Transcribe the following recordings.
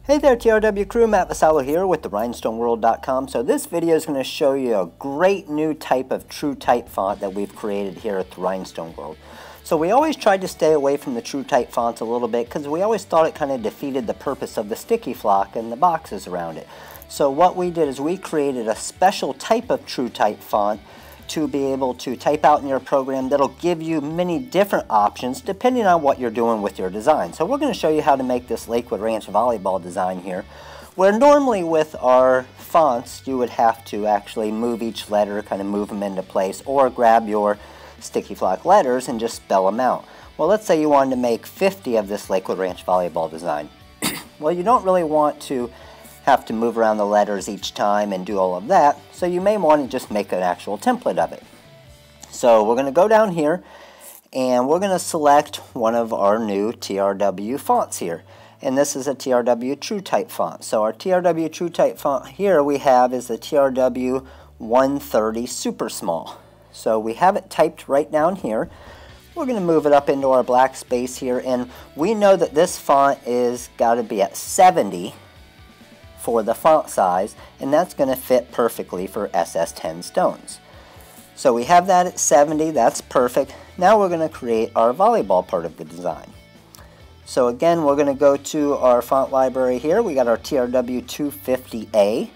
Hey there TRW crew, Matt Vasallo here with the rhinestoneworld.com. So this video is going to show you a great new type of true type font that we've created here at the Rhinestone World. So we always tried to stay away from the true type fonts a little bit because we always thought it kind of defeated the purpose of the sticky flock and the boxes around it. So what we did is we created a special type of true type font to be able to type out in your program that'll give you many different options depending on what you're doing with your design. So we're going to show you how to make this Lakewood Ranch volleyball design here, where normally with our fonts you would have to actually move each letter, kind of move them into place, or grab your sticky flock letters and just spell them out. Well, let's say you wanted to make 50 of this Lakewood Ranch volleyball design. Well, you don't really want to have to move around the letters each time and do all of that, so you may want to just make an actual template of it. So we're going to go down here and we're going to select one of our new TRW fonts here, and this is a TRW true type font. So our TRW true type font here we have is the TRW 130 super small. So we have it typed right down here. We're going to move it up into our black space here, and we know that this font is got to be at 70 for the font size, and that's going to fit perfectly for SS10 stones. So we have that at 70, that's perfect. Now we're going to create our volleyball part of the design. So again, we're going to go to our font library here. We got our TRW 250A,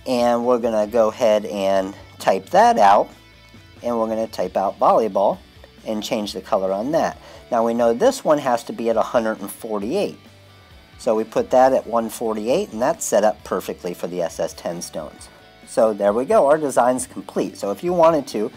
and we're going to go ahead and type that out, and we're going to type out volleyball and change the color on that. Now we know this one has to be at 148. So we put that at 148, and that's set up perfectly for the SS10 stones. So there we go, our design's complete. So if you wanted to,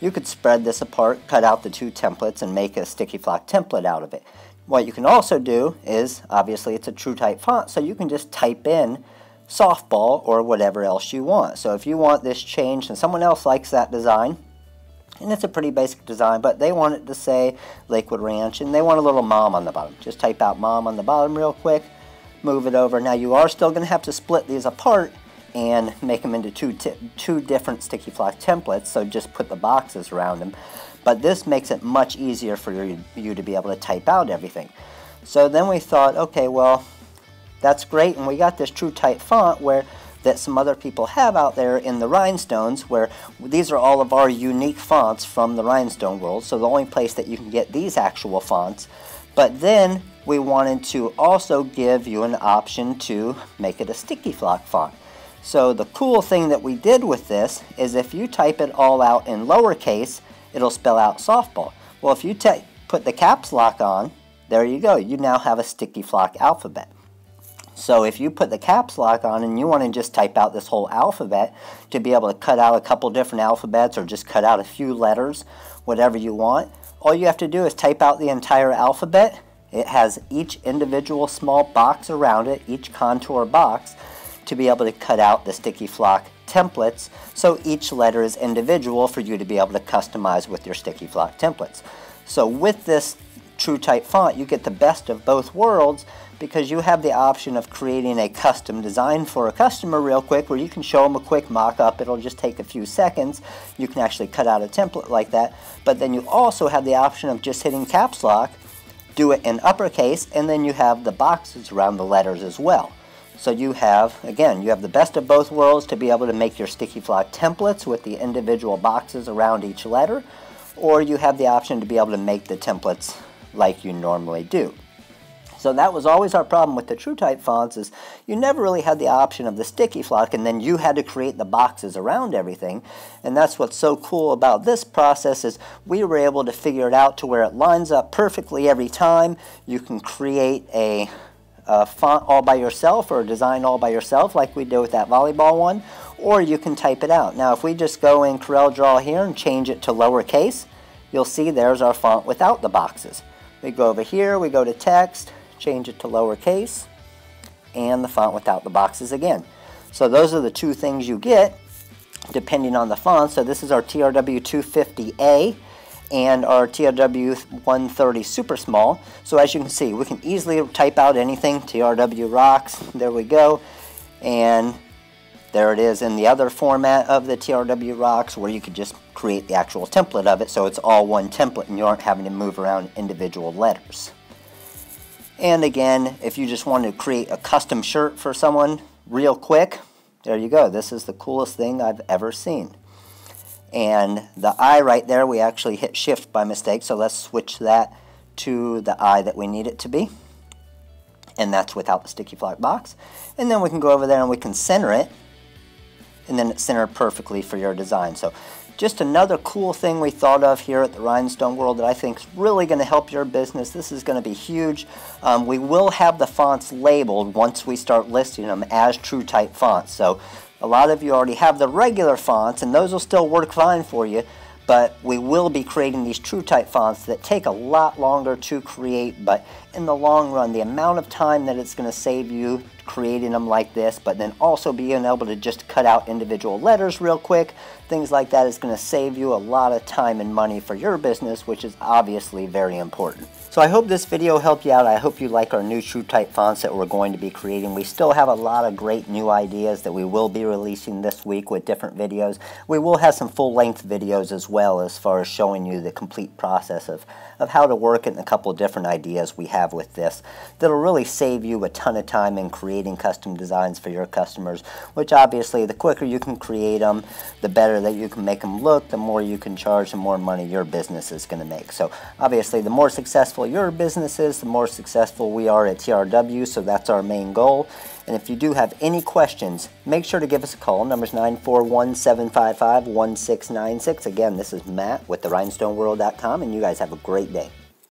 you could spread this apart, cut out the two templates, and make a sticky flock template out of it. What you can also do is, obviously it's a true type font, so you can just type in softball or whatever else you want. So if you want this changed and someone else likes that design, and it's a pretty basic design, but they want it to say Lakewood Ranch, and they want a little mom on the bottom. Just type out mom on the bottom real quick, move it over. Now you are still going to have to split these apart and make them into two different sticky flock templates, so just put the boxes around them. But this makes it much easier for you to be able to type out everything. So then we thought, okay, well, that's great, and we got this true type font that some other people have out there in the rhinestones, where these are all of our unique fonts from the Rhinestone World, so the only place that you can get these actual fonts. But then we wanted to also give you an option to make it a sticky flock font. So the cool thing that we did with this is if you type it all out in lowercase, it'll spell out softball. Well, if you put the caps lock on, there you go, you now have a sticky flock alphabet. So if you put the caps lock on and you want to just type out this whole alphabet to be able to cut out a couple different alphabets or just cut out a few letters, whatever you want, all you have to do is type out the entire alphabet. It has each individual small box around it, each contour box, to be able to cut out the sticky flock templates, so each letter is individual for you to be able to customize with your sticky flock templates. So with this true type font, you get the best of both worlds, because you have the option of creating a custom design for a customer real quick, where you can show them a quick mock-up. It'll just take a few seconds. You can actually cut out a template like that, but then you also have the option of just hitting caps lock, do it in uppercase, and then you have the boxes around the letters as well. So you have, again, you have the best of both worlds to be able to make your sticky flock templates with the individual boxes around each letter, or you have the option to be able to make the templates like you normally do. So that was always our problem with the true type fonts, is you never really had the option of the sticky flock, and then you had to create the boxes around everything. And that's what's so cool about this process, is we were able to figure it out to where it lines up perfectly every time. You can create a font all by yourself, or a design all by yourself like we did with that volleyball one, or you can type it out. Now if we just go in Corel Draw here and change it to lowercase, you'll see there's our font without the boxes. We go over here, we go to text, change it to lowercase, and the font without the boxes again. So those are the two things you get depending on the font. So this is our TRW 250A and our TRW 130 super small. So as you can see, we can easily type out anything. TRW rocks, there we go, and there it is in the other format of the TRW rocks, where you could just create the actual template of it, so it's all one template and you aren't having to move around individual letters. And again, if you just want to create a custom shirt for someone real quick, there you go. This is the coolest thing I've ever seen. And the eye right there, we actually hit shift by mistake, so let's switch that to the eye that we need it to be. And that's without the sticky flock box. And then we can go over there and we can center it, and then it's centered perfectly for your design. So just another cool thing we thought of here at the Rhinestone World that I think is really going to help your business. This is going to be huge. We will have the fonts labeled once we start listing them as TrueType fonts. So a lot of you already have the regular fonts, and those will still work fine for you. But we will be creating these TrueType fonts that take a lot longer to create, but in the long run, the amount of time that it's going to save you creating them like this, but then also being able to just cut out individual letters real quick, things like that is going to save you a lot of time and money for your business, which is obviously very important. So I hope this video helped you out. I hope you like our new TrueType fonts that we're going to be creating. We still have a lot of great new ideas that we will be releasing this week with different videos. We will have some full-length videos as well, as far as showing you the complete process of how to work it, and a couple of different ideas we have with this that'll really save you a ton of time in creating custom designs for your customers, which obviously the quicker you can create them, the better that you can make them look, the more you can charge, the more money your business is going to make. So obviously the more successful your business is, the more successful we are at TRW, so that's our main goal. And if you do have any questions, make sure to give us a call. Number's 941-755-1696. Again, this is Matt with the rhinestoneworld.com, and you guys have a great day.